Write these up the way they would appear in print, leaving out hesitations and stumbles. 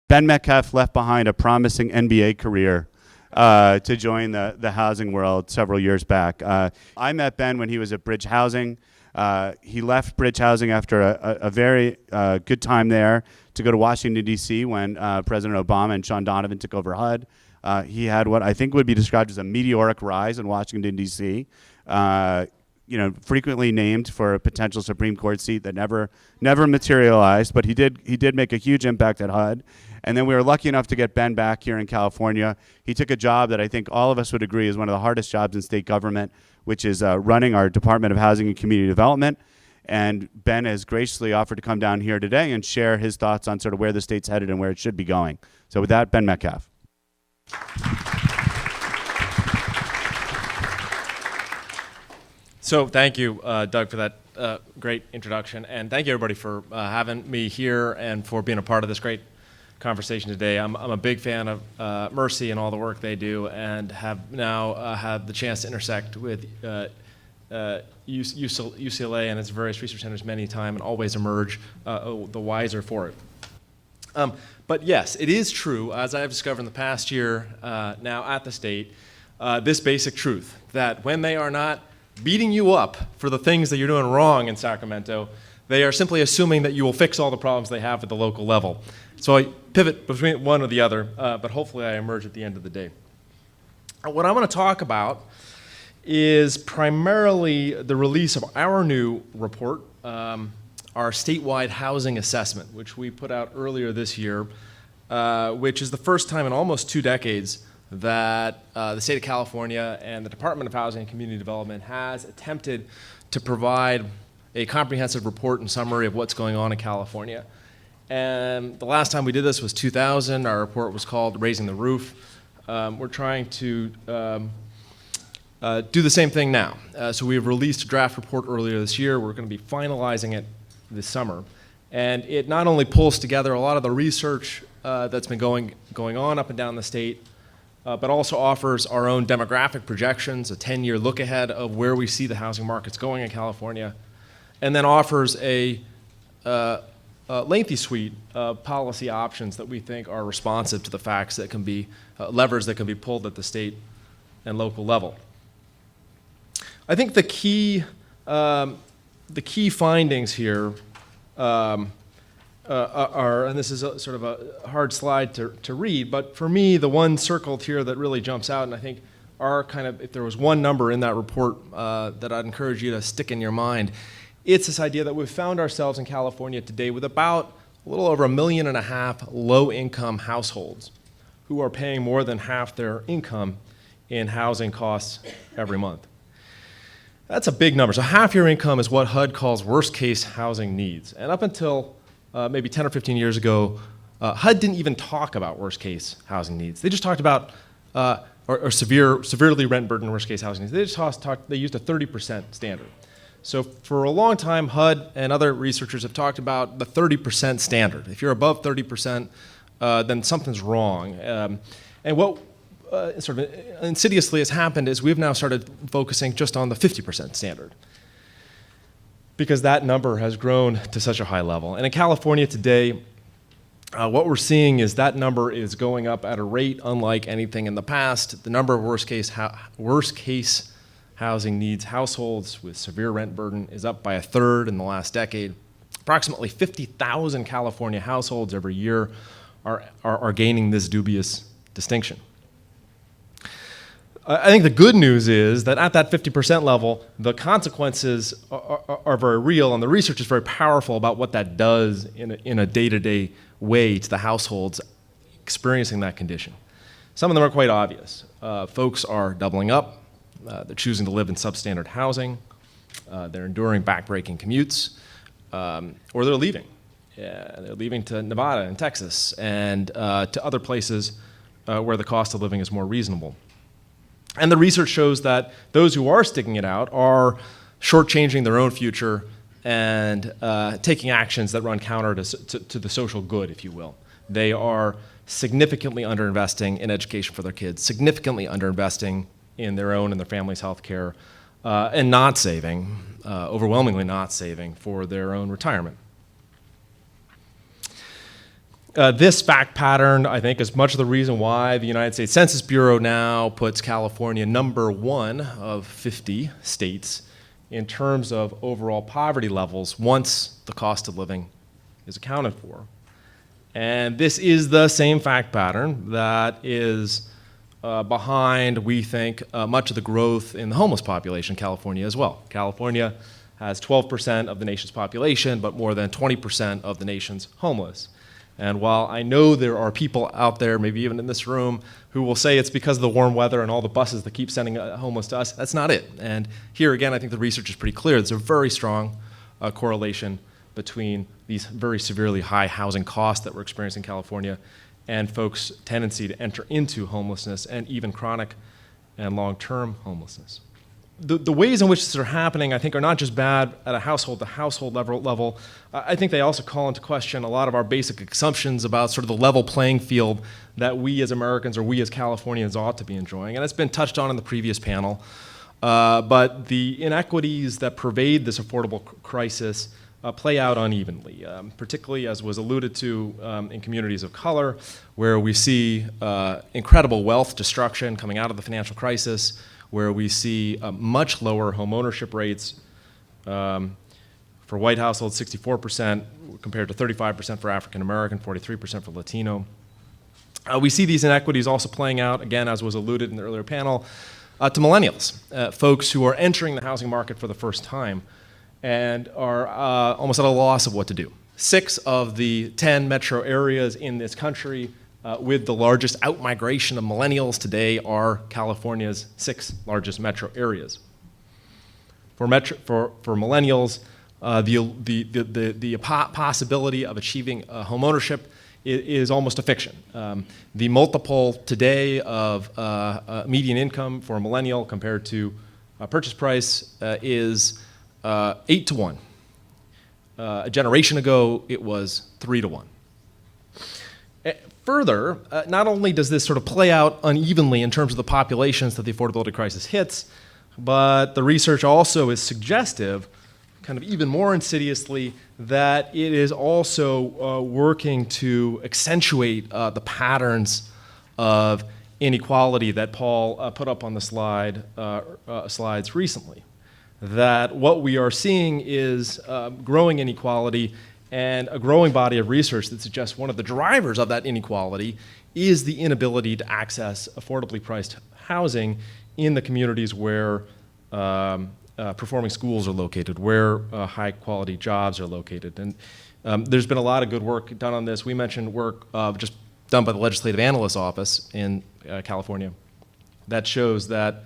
Ben Metcalf left behind a promising NBA career to join the housing world several years back. I met Ben when he was at Bridge Housing. He left Bridge Housing after a very good time there to go to Washington, D.C. when President Obama and Sean Donovan took over HUD. He had what I think would be described as a meteoric rise in Washington, D.C., frequently named for a potential Supreme Court seat that never materialized, but he did make a huge impact at HUD. And then we were lucky enough to get Ben back here in California. He took a job that I think all of us would agree is one of the hardest jobs in state government, which is running our Department of Housing and Community Development. And Ben has graciously offered to come down here today and share his thoughts on sort of where the state's headed and where it should be going. So with that, Ben Metcalf. So thank you, Doug, for that great introduction. And thank you, everybody, for having me here and for being a part of this great conversation today. I'm a big fan of Mercy and all the work they do, and have now had the chance to intersect with UCLA and its various research centers many times, and always emerge the wiser for it. But yes, it is true, as I've discovered in the past year now at the state, this basic truth that when they are not beating you up for the things that you're doing wrong in Sacramento, they are simply assuming that you will fix all the problems they have at the local level. So I pivot between one or the other, but hopefully I emerge at the end of the day. What I want to talk about is primarily the release of our new report, our statewide housing assessment, which we put out earlier this year, which is the first time in almost 2 decades that the state of California and the Department of Housing and Community Development has attempted to provide a comprehensive report and summary of what's going on in California. And the last time we did this was 2000. Our report was called Raising the Roof. We're trying to do the same thing now. So we have released a draft report earlier this year. We're going to be finalizing it this summer. And it not only pulls together a lot of the research that's been going on up and down the state, but also offers our own demographic projections, a 10-year look ahead of where we see the housing markets going in California, and then offers a lengthy suite of policy options that we think are responsive to the facts that can be levers that can be pulled at the state and local level. I think the key findings here are, and this is sort of a hard slide to read, but for me, the one circled here that really jumps out, and I think are kind of, if there was one number in that report that I'd encourage you to stick in your mind, it's this idea that we've found ourselves in California today with about a little over 1.5 million low-income households who are paying more than half their income in housing costs every month. That's a big number. So half your income is what HUD calls worst-case housing needs. And up until maybe 10 or 15 years ago, HUD didn't even talk about worst-case housing needs. They just talked about or severely rent-burdened worst-case housing needs. They just they used a 30% standard. So for a long time, HUD and other researchers have talked about the 30% standard. If you're above 30%, then something's wrong. And what sort of insidiously has happened is we've now started focusing just on the 50% standard, because that number has grown to such a high level. And in California today, what we're seeing is that number is going up at a rate unlike anything in the past. The number of worst case housing needs households with severe rent burden is up by 1/3 in the last decade. Approximately 50,000 California households every year are gaining this dubious distinction. I think the good news is that at that 50% level, the consequences are very real, and the research is very powerful about what that does in a day-to-day way to the households experiencing that condition. Some of them are quite obvious. Folks are doubling up. They're choosing to live in substandard housing. They're enduring backbreaking commutes, or they're leaving. They're leaving to Nevada and Texas and to other places where the cost of living is more reasonable. And the research shows that those who are sticking it out are shortchanging their own future and taking actions that run counter to the social good, if you will. They are significantly underinvesting in education for their kids, significantly underinvesting in their own and their family's health care, and not saving, overwhelmingly not saving for their own retirement. This fact pattern, I think, is much of the reason why the United States Census Bureau now puts California #1 of 50 states in terms of overall poverty levels once the cost of living is accounted for. And this is the same fact pattern that is behind, we think, much of the growth in the homeless population in California as well. California has 12% of the nation's population, but more than 20% of the nation's homeless. And while I know there are people out there, maybe even in this room, who will say it's because of the warm weather and all the buses that keep sending homeless to us, that's not it. And here again, I think the research is pretty clear. There's a very strong correlation between these very severely high housing costs that we're experiencing in California and folks' tendency to enter into homelessness and even chronic and long-term homelessness. The ways in which this are happening, I think, are not just bad at a household level. I think they also call into question a lot of our basic assumptions about sort of the level playing field that we as Americans or we as Californians ought to be enjoying. And it's been touched on in the previous panel. But the inequities that pervade this affordable crisis play out unevenly, particularly as was alluded to in communities of color, where we see incredible wealth destruction coming out of the financial crisis, where we see much lower home ownership rates. For white households, 64% compared to 35% for African American, 43% for Latino. We see these inequities also playing out, again, as was alluded in the earlier panel, to millennials, folks who are entering the housing market for the first time and are almost at a loss of what to do. 6 of the 10 metro areas in this country with the largest outmigration of millennials today are California's 6 largest metro areas. For millennials, the possibility of achieving home ownership is almost a fiction. The multiple today of median income for a millennial compared to purchase price is 8 to 1. A generation ago, it was 3 to 1. Further, not only does this sort of play out unevenly in terms of the populations that the affordability crisis hits, but the research also is suggestive, kind of even more insidiously, that it is also working to accentuate the patterns of inequality that Paul put up on the slides recently. That what we are seeing is growing inequality and a growing body of research that suggests one of the drivers of that inequality is the inability to access affordably priced housing in the communities where performing schools are located, where high quality jobs are located. And there's been a lot of good work done on this. We mentioned work just done by the Legislative Analyst's Office in California that shows that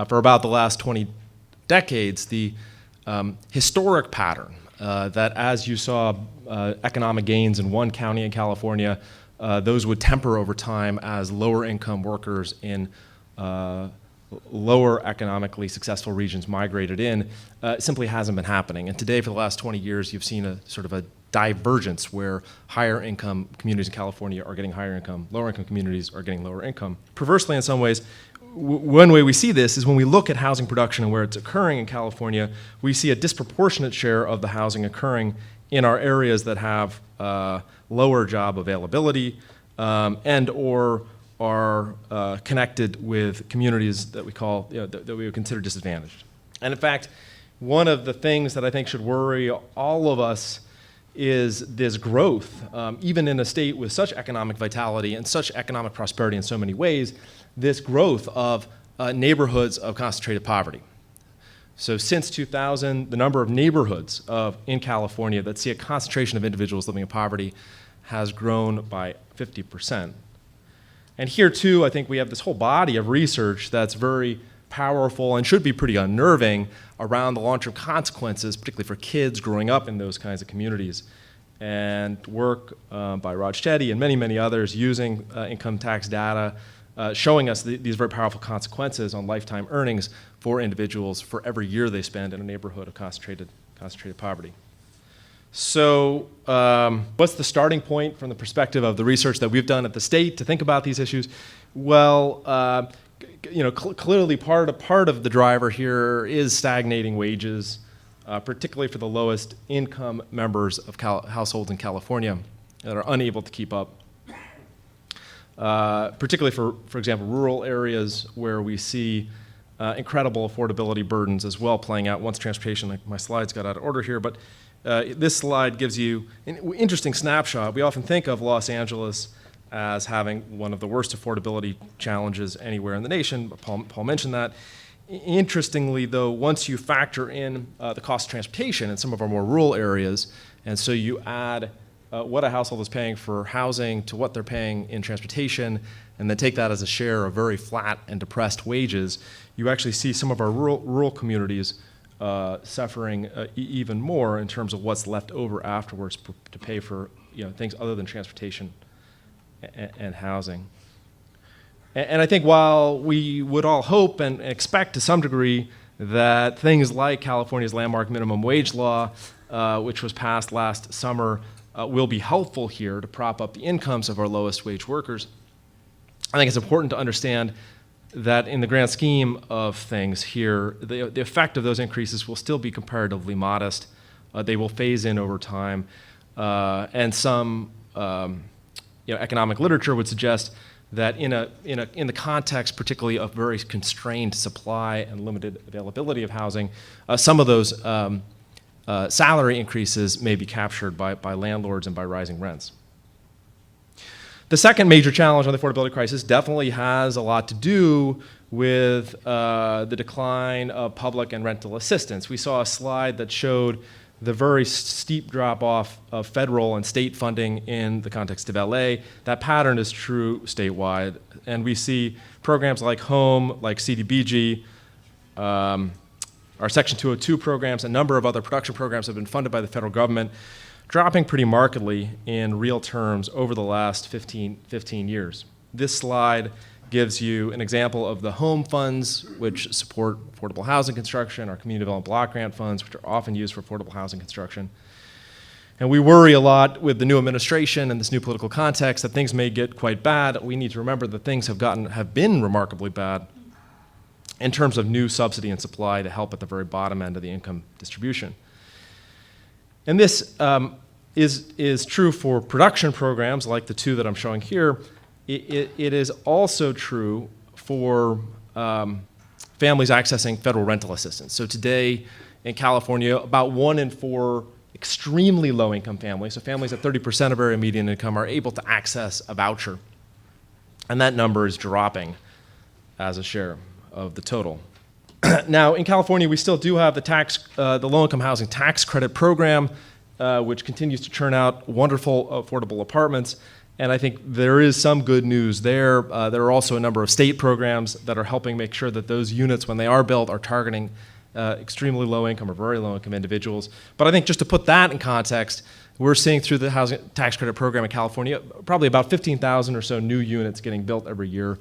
for about the last 20 decades, the historic pattern that as you saw economic gains in one county in California, those would temper over time as lower income workers in lower economically successful regions migrated in, simply hasn't been happening. And today, for the last 20 years, you've seen a sort of a divergence where higher income communities in California are getting higher income, lower income communities are getting lower income. Perversely, in some ways, one way we see this is when we look at housing production and where it's occurring in California, we see a disproportionate share of the housing occurring in our areas that have lower job availability and or are connected with communities that we call, that we would consider disadvantaged. And in fact, one of the things that I think should worry all of us is this growth, even in a state with such economic vitality and such economic prosperity in so many ways, this growth of neighborhoods of concentrated poverty. So since 2000, the number of neighborhoods in California that see a concentration of individuals living in poverty has grown by 50%. And here too, I think we have this whole body of research that's very powerful and should be pretty unnerving around the long-term consequences, particularly for kids growing up in those kinds of communities. And work by Rod Shetty and many, many others using income tax data, showing us these very powerful consequences on lifetime earnings for individuals for every year they spend in a neighborhood of concentrated poverty. So what's the starting point from the perspective of the research that we've done at the state to think about these issues? Well, clearly part of the driver here is stagnating wages, particularly for the lowest income members of households in California. that are unable to keep up. Particularly for example, rural areas where we see incredible affordability burdens as well playing out once transportation, like my slides got out of order here, but this slide gives you an interesting snapshot. We often think of Los Angeles as having one of the worst affordability challenges anywhere in the nation. Paul mentioned that. Interestingly, though, once you factor in the cost of transportation in some of our more rural areas, and so you add what a household is paying for housing to what they're paying in transportation, and then take that as a share of very flat and depressed wages, you actually see some of our rural communities suffering even more in terms of what's left over afterwards to pay for things other than transportation and housing. And I think while we would all hope and expect to some degree that things like California's landmark minimum wage law, which was passed last summer, will be helpful here to prop up the incomes of our lowest wage workers, I think it's important to understand that in the grand scheme of things here, the effect of those increases will still be comparatively modest. They will phase in over time, and some economic literature would suggest that in the context, particularly of very constrained supply and limited availability of housing, some of those salary increases may be captured by landlords and by rising rents. The second major challenge on the affordability crisis definitely has a lot to do with the decline of public and rental assistance. We saw a slide that showed the very steep drop-off of federal and state funding in the context of LA. That pattern is true statewide, and we see programs like HOME, like CDBG, our Section 202 programs, a number of other production programs have been funded by the federal government, dropping pretty markedly in real terms over the last 15 years. This slide gives you an example of the HOME funds, which support affordable housing construction, our community development block grant funds, which are often used for affordable housing construction. And we worry a lot with the new administration and this new political context that things may get quite bad. We need to remember that things have been remarkably bad in terms of new subsidy and supply to help at the very bottom end of the income distribution. And this is true for production programs like the two that I'm showing here. It is also true for families accessing federal rental assistance. So today in California, about 1 in 4 extremely low-income families, so families at 30% of area median income, are able to access a voucher. And that number is dropping as a share of the total. Now, in California, we still do have the low-income housing tax credit program, which continues to churn out wonderful affordable apartments. And I think there is some good news there. There are also a number of state programs that are helping make sure that those units, when they are built, are targeting extremely low income or very low income individuals. But I think just to put that in context, we're seeing through the housing tax credit program in California probably about 15,000 or so new units getting built every year,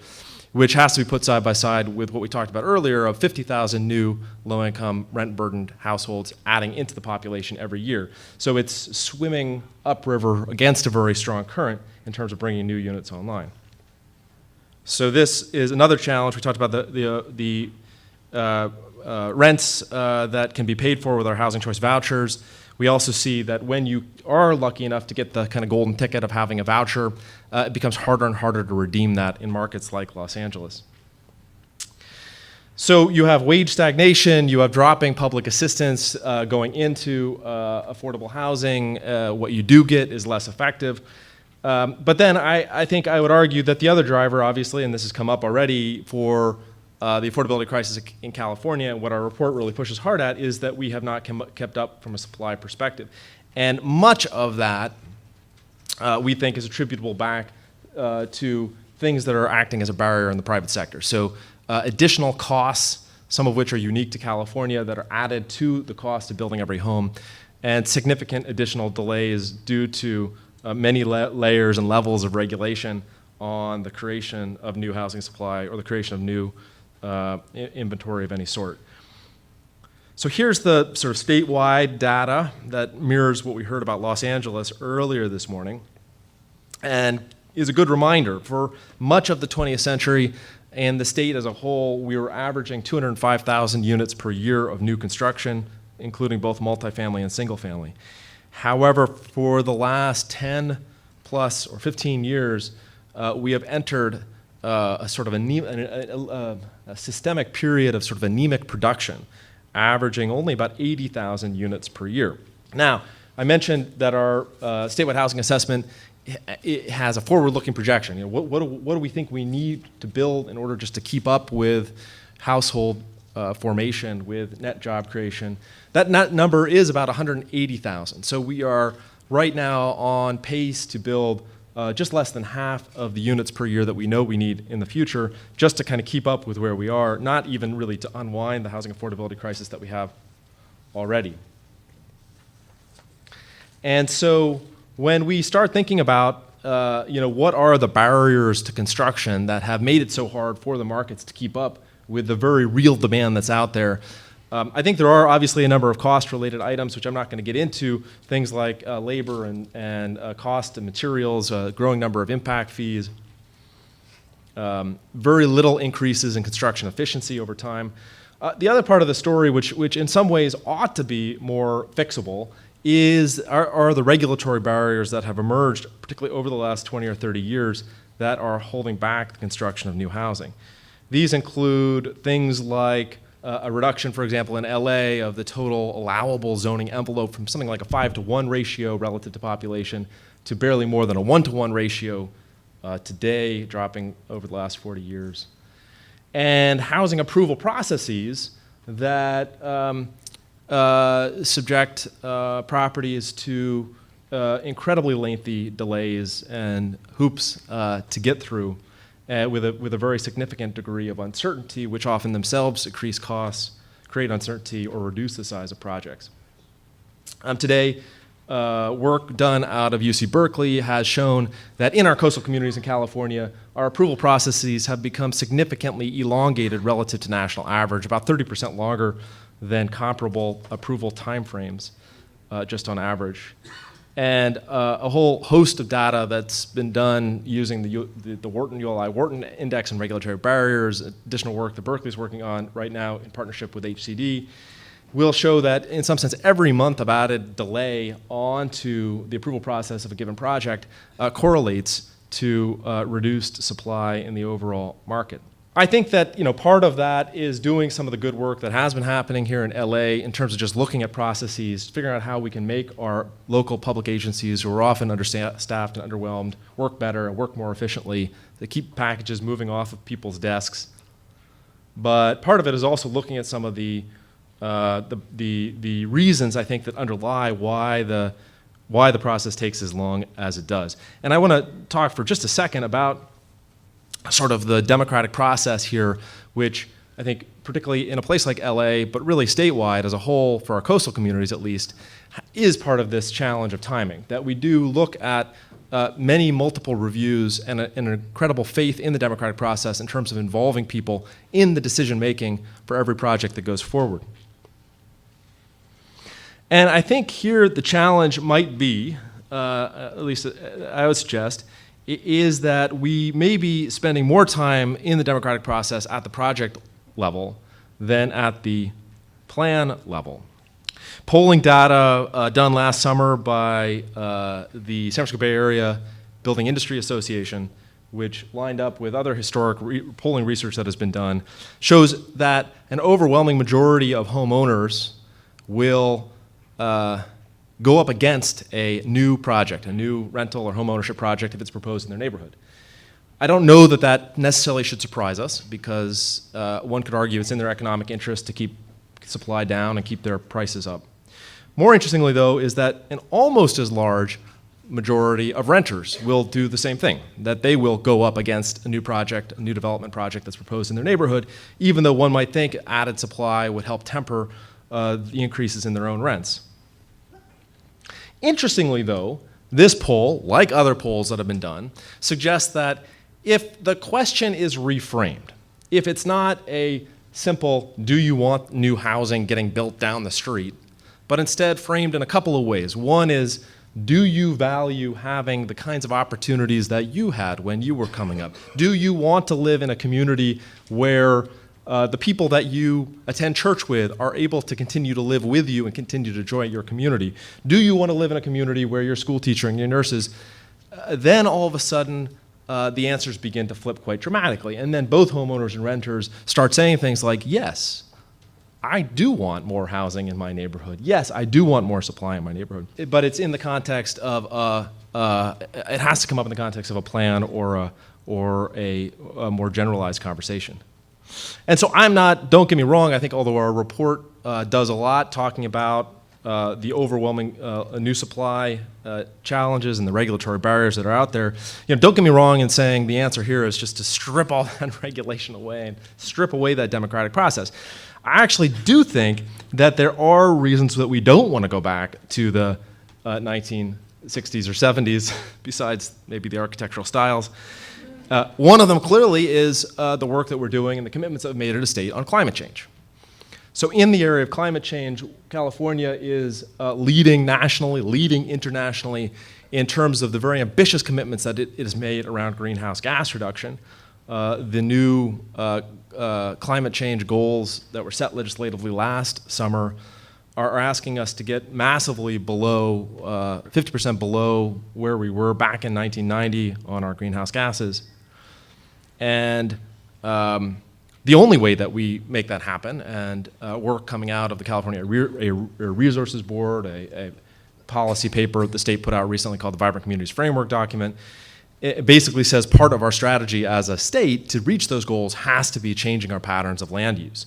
which has to be put side by side with what we talked about earlier of 50,000 new low-income, rent-burdened households adding into the population every year. So it's swimming upriver against a very strong current in terms of bringing new units online. So this is another challenge. We talked about the rents that can be paid for with our housing choice vouchers. We also see that when you are lucky enough to get the kind of golden ticket of having a voucher, it becomes harder and harder to redeem that in markets like Los Angeles. So you have wage stagnation, you have dropping public assistance going into affordable housing. What you do get is less effective. But then I think I would argue that the other driver, obviously, and this has come up already for the affordability crisis in California, and what our report really pushes hard at, is that we have not kept up from a supply perspective. And much of that we think is attributable back to things that are acting as a barrier in the private sector. So additional costs, some of which are unique to California, that are added to the cost of building every home, and significant additional delays due to many layers and levels of regulation on the creation of new housing supply or the creation of new inventory of any sort. So here's the sort of statewide data that mirrors what we heard about Los Angeles earlier this morning, and is a good reminder. For much of the 20th century and the state as a whole, we were averaging 205,000 units per year of new construction, including both multifamily and single family. However, for the last 10 plus or 15 years, we have entered a sort of a systemic period of sort of anemic production, averaging only about 80,000 units per year. Now, I mentioned that our statewide housing assessment it has a forward-looking projection. You know, what do we think we need to build in order just to keep up with household formation, with net job creation? That number is about 180,000. So we are right now on pace to build just less than half of the units per year that we know we need in the future, just to kind of keep up with where we are, not even really to unwind the housing affordability crisis that we have already. And so when we start thinking about what are the barriers to construction that have made it so hard for the markets to keep up with the very real demand that's out there, I think there are obviously a number of cost-related items, which I'm not going to get into, things like labor and cost of materials, growing number of impact fees, very little increases in construction efficiency over time. The other part of the story, which in some ways ought to be more fixable, are the regulatory barriers that have emerged, particularly over the last 20 or 30 years, that are holding back the construction of new housing. These include things like a reduction, for example, in LA of the total allowable zoning envelope from something like a 5-to-1 ratio relative to population to barely more than a 1-to-1 ratio today, dropping over the last 40 years. And housing approval processes that subject properties to incredibly lengthy delays and hoops to get through with a very significant degree of uncertainty, which often themselves increase costs, create uncertainty, or reduce the size of projects. Today, work done out of UC Berkeley has shown that in our coastal communities in California, our approval processes have become significantly elongated relative to national average, about 30% longer than comparable approval timeframes, just on average. And a whole host of data that's been done using the Wharton ULI Wharton Index and regulatory barriers, additional work that Berkeley's working on right now in partnership with HCD, will show that in some sense every month of added delay onto the approval process of a given project correlates to reduced supply in the overall market. I think that part of that is doing some of the good work that has been happening here in LA in terms of just looking at processes, figuring out how we can make our local public agencies, who are often understaffed and underwhelmed, work better and work more efficiently, to keep packages moving off of people's desks. But part of it is also looking at some of the reasons, I think, that underlie why the process takes as long as it does. And I want to talk for just a second about sort of the democratic process here, which I think particularly in a place like LA, but really statewide as a whole, for our coastal communities at least, is part of this challenge of timing, that we do look at many multiple reviews and an incredible faith in the democratic process in terms of involving people in the decision making for every project that goes forward. And I think here the challenge might be, at least I would suggest, is that we may be spending more time in the democratic process at the project level than at the plan level. Polling data done last summer by the San Francisco Bay Area Building Industry Association, which lined up with other historic polling research that has been done, shows that an overwhelming majority of homeowners will go up against a new project, a new rental or home ownership project if it's proposed in their neighborhood. I don't know that that necessarily should surprise us, because one could argue it's in their economic interest to keep supply down and keep their prices up. More interestingly, though, is that an almost as large majority of renters will do the same thing, that they will go up against a new project, a new development project that's proposed in their neighborhood, even though one might think added supply would help temper the increases in their own rents. Interestingly, though, this poll, like other polls that have been done, suggests that if the question is reframed, if it's not a simple, do you want new housing getting built down the street, but instead framed in a couple of ways. One is, do you value having the kinds of opportunities that you had when you were coming up? Do you want to live in a community where the people that you attend church with are able to continue to live with you and continue to enjoy your community? Do you want to live in a community where your school teacher and your nurses then all of a sudden, the answers begin to flip quite dramatically. And then both homeowners and renters start saying things like, yes, I do want more housing in my neighborhood. Yes, I do want more supply in my neighborhood. But it's in the context of, it has to come up in the context of a plan or a more generalized conversation. And so don't get me wrong, I think although our report does a lot talking about the overwhelming new supply challenges and the regulatory barriers that are out there, don't get me wrong in saying the answer here is just to strip all that regulation away and strip away that democratic process. I actually do think that there are reasons that we don't want to go back to the 1960s or 70s, besides maybe the architectural styles. One of them clearly is the work that we're doing and the commitments that we've made at a state on climate change. So in the area of climate change, California is leading nationally, leading internationally in terms of the very ambitious commitments that it has made around greenhouse gas reduction. The new climate change goals that were set legislatively last summer are asking us to get massively below, 50% below where we were back in 1990 on our greenhouse gases. And the only way that we make that happen, and work coming out of the California Resources Board, a policy paper the state put out recently called the Vibrant Communities Framework document, it basically says part of our strategy as a state to reach those goals has to be changing our patterns of land use.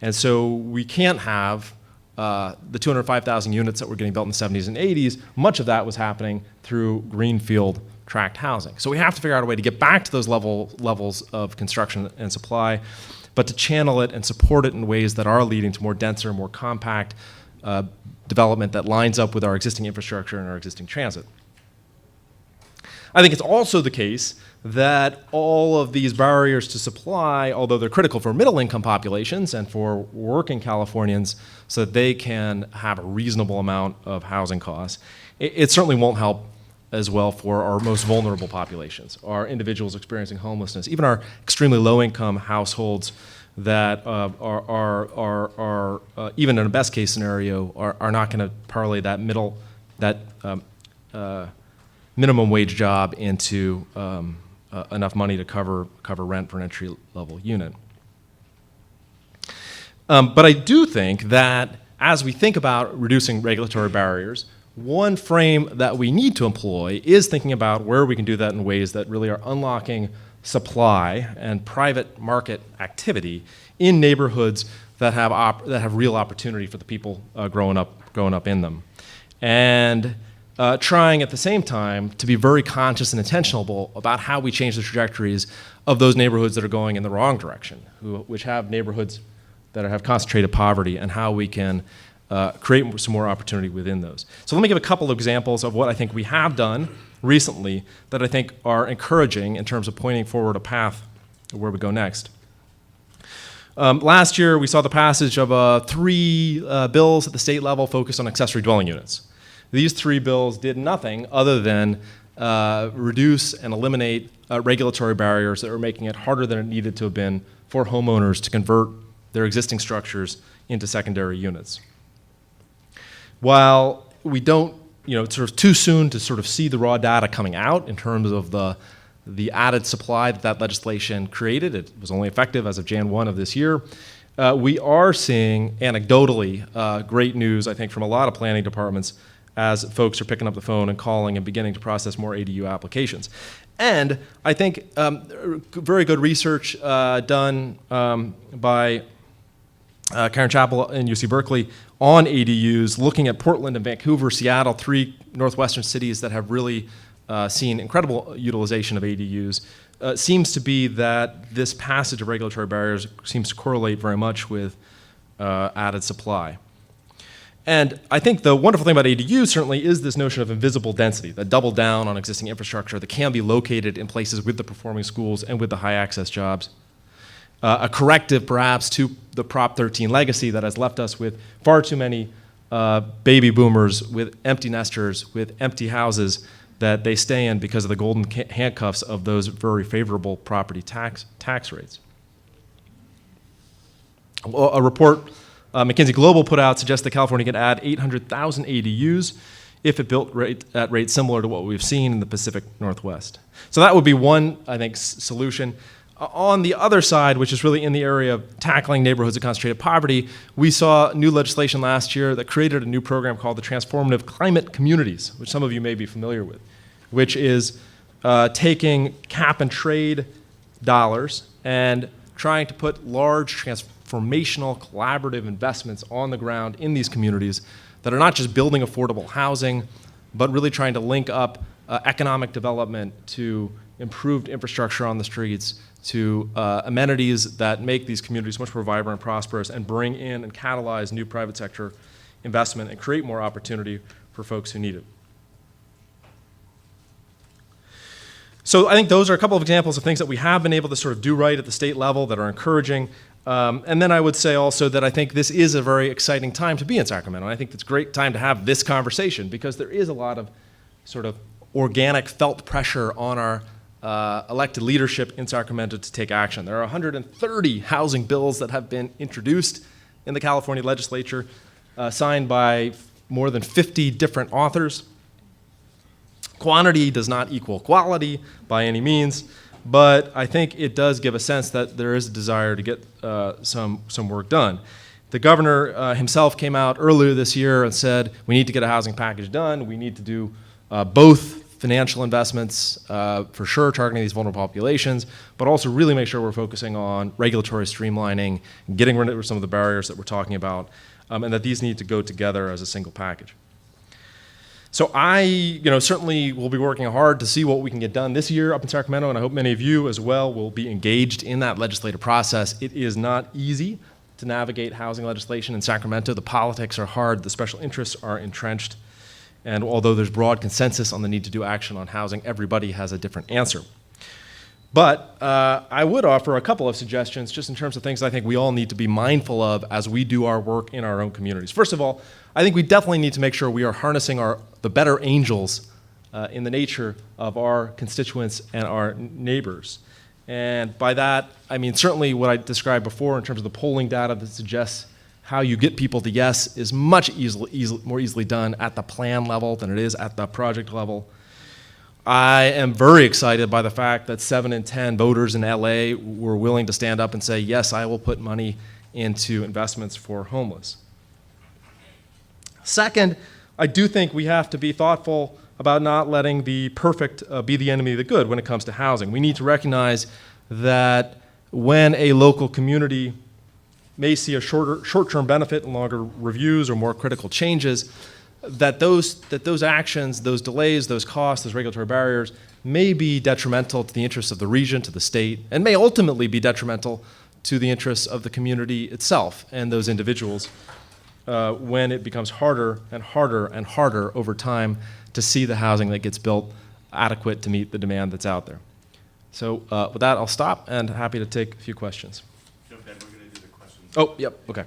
And so we can't have the 205,000 units that were getting built in the 70s and 80s. Much of that was happening through greenfield tract housing. So we have to figure out a way to get back to those levels of construction and supply, but to channel it and support it in ways that are leading to more denser, more compact development that lines up with our existing infrastructure and our existing transit. I think it's also the case that all of these barriers to supply, although they're critical for middle-income populations and for working Californians so that they can have a reasonable amount of housing costs, it certainly won't help as well for our most vulnerable populations, our individuals experiencing homelessness, even our extremely low-income households that are even in a best-case scenario, are not going to parlay that minimum wage job into enough money to cover rent for an entry-level unit. But I do think that as we think about reducing regulatory barriers, one frame that we need to employ is thinking about where we can do that in ways that really are unlocking supply and private market activity in neighborhoods that have real opportunity for the people growing up in them, and trying at the same time to be very conscious and intentional about how we change the trajectories of those neighborhoods that are going in the wrong direction, which have neighborhoods that have concentrated poverty, and how we can create some more opportunity within those. So let me give a couple of examples of what I think we have done recently that I think are encouraging in terms of pointing forward a path where we go next. Last year, we saw the passage of 3 bills at the state level focused on accessory dwelling units. These 3 bills did nothing other than reduce and eliminate regulatory barriers that were making it harder than it needed to have been for homeowners to convert their existing structures into secondary units. While we don't, it's sort of too soon to sort of see the raw data coming out in terms of the added supply that legislation created. It was only effective as of Jan 1 of this year. We are seeing anecdotally great news, I think, from a lot of planning departments as folks are picking up the phone and calling and beginning to process more ADU applications. And I think very good research done by Karen Chappell in UC Berkeley on ADUs, looking at Portland and Vancouver, Seattle, 3 northwestern cities that have really seen incredible utilization of ADUs, seems to be that this passage of regulatory barriers seems to correlate very much with added supply. And I think the wonderful thing about ADUs certainly is this notion of invisible density, that double down on existing infrastructure that can be located in places with the performing schools and with the high access jobs. A corrective perhaps to the Prop 13 legacy that has left us with far too many baby boomers with empty nesters, with empty houses that they stay in because of the golden handcuffs of those very favorable property tax rates. A report McKinsey Global put out suggests that California could add 800,000 ADUs if it built at rates similar to what we've seen in the Pacific Northwest. So that would be one, I think, solution. On the other side, which is really in the area of tackling neighborhoods of concentrated poverty, we saw new legislation last year that created a new program called the Transformative Climate Communities, which some of you may be familiar with, which is taking cap and trade dollars and trying to put large transformational collaborative investments on the ground in these communities that are not just building affordable housing, but really trying to link up economic development to improved infrastructure on the streets, to amenities that make these communities much more vibrant and prosperous, and bring in and catalyze new private sector investment and create more opportunity for folks who need it. So I think those are a couple of examples of things that we have been able to sort of do right at the state level that are encouraging. And then I would say also that I think this is a very exciting time to be in Sacramento. And I think it's a great time to have this conversation because there is a lot of sort of organic felt pressure on our elected leadership in Sacramento to take action. There are 130 housing bills that have been introduced in the California legislature, signed by more than 50 different authors. Quantity does not equal quality by any means, but I think it does give a sense that there is a desire to get some work done. The governor himself came out earlier this year and said, we need to get a housing package done. We need to do both financial investments, for sure, targeting these vulnerable populations, but also really make sure we're focusing on regulatory streamlining, getting rid of some of the barriers that we're talking about, and that these need to go together as a single package. So I, certainly will be working hard to see what we can get done this year up in Sacramento, and I hope many of you as well will be engaged in that legislative process. It is not easy to navigate housing legislation in Sacramento. The politics are hard, the special interests are entrenched, and although there's broad consensus on the need to do action on housing, everybody has a different answer. But I would offer a couple of suggestions just in terms of things I think we all need to be mindful of as we do our work in our own communities. First of all, I think we definitely need to make sure we are harnessing the better angels in the nature of our constituents and our neighbors. And by that, I mean certainly what I described before in terms of the polling data that suggests how you get people to yes is much more easily done at the plan level than it is at the project level. I am very excited by the fact that 7 in 10 voters in LA were willing to stand up and say, yes, I will put money into investments for homeless. Second, I do think we have to be thoughtful about not letting the perfect be the enemy of the good when it comes to housing. We need to recognize that when a local community may see a short-term benefit in longer reviews or more critical changes, that those actions, those delays, those costs, those regulatory barriers may be detrimental to the interests of the region, to the state, and may ultimately be detrimental to the interests of the community itself and those individuals when it becomes harder and harder and harder over time to see the housing that gets built adequate to meet the demand that's out there. So with that, I'll stop and happy to take a few questions. We're going to do the questions. Oh, yep, okay.